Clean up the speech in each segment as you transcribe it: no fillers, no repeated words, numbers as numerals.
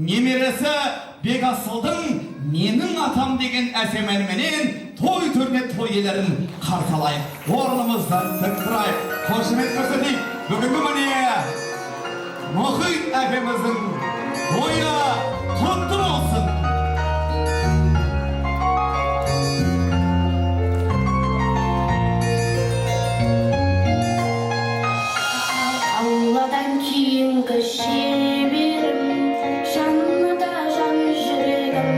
немересі Бекасылдың менің атам деген әсемәніменен той төрне той иелерін қарсы алайық. Орнымыздан тік тұрайық. Қошемет көрсетейік. Бүгінгі міне Мұхит әпеміздің тойы құтты болсын. Алладан кейінгі шеберім, жанына жан жүрегім.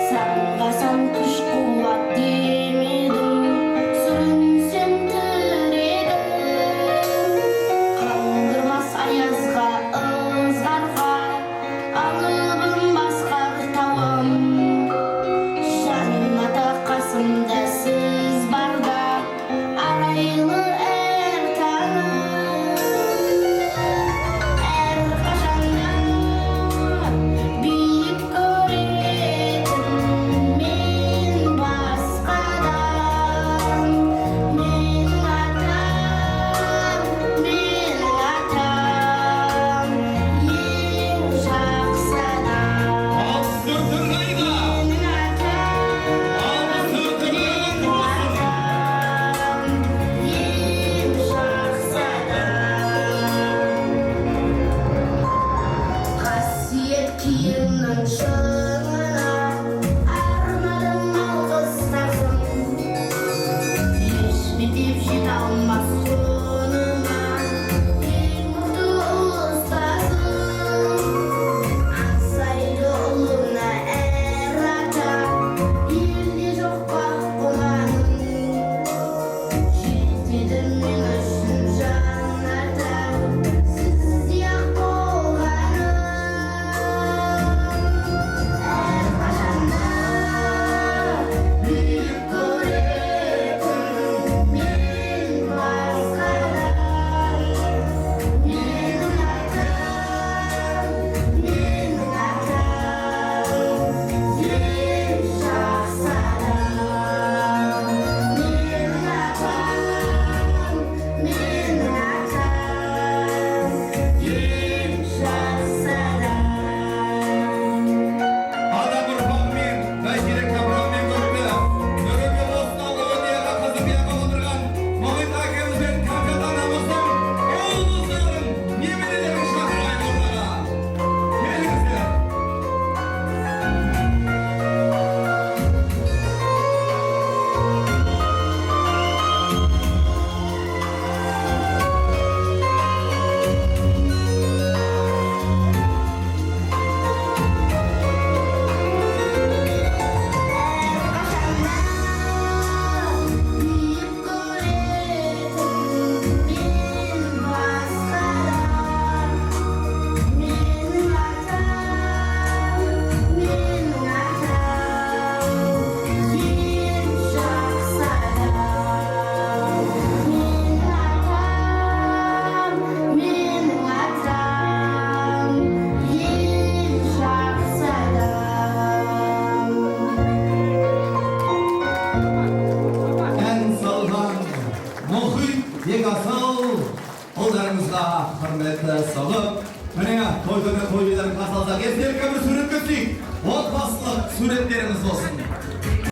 Саңғасам күш қуат демедім, сүрінсем тірегім. Қалдырмас аязға, ызғарға, алыбым басқар тауым. Жанната қасымда сіз барда, арайлы әр таңым. Биік көретін мен басқадан. Менің атам, ең жақсы адам. Алсыртың қайда? Менің атам, ең жақсы адам. Қасиет киімнің шыңына арнадым алғыстарым. Ешбетеп жете алмас соңыма ең мықты ұстазым. Аңсайды ұлына әр ата, елде жоқ па қонаным. Жетеді мен үшін жанната, сіздей-ақ болғаным. Әрқашанда биік көретін мен басқадан. Менің атам, ең жақсы адам. Менің атам, ең жақсы адам. Адам ұрпағымен, бәйтерек табырағымен көрді. Нұрөбе осыналы өнерді қызып отырған Мұхит әкеміз бен Кәмшат анамыздың ұл қыздарын, немерелерін шақырайық ортаға. Келіңіздер. Биік көретін мен басқадан. Менің атам, ең жақсы адам. Менің атам, ең жақсы адам. Ән салған Мұхит Бекасыл ұлдарыңызға құрметті салып, міне той-тоймен той билерін қарсы алсақ, естелікке бір сурет көсейік. Отбасылық суреттеріміз болсын.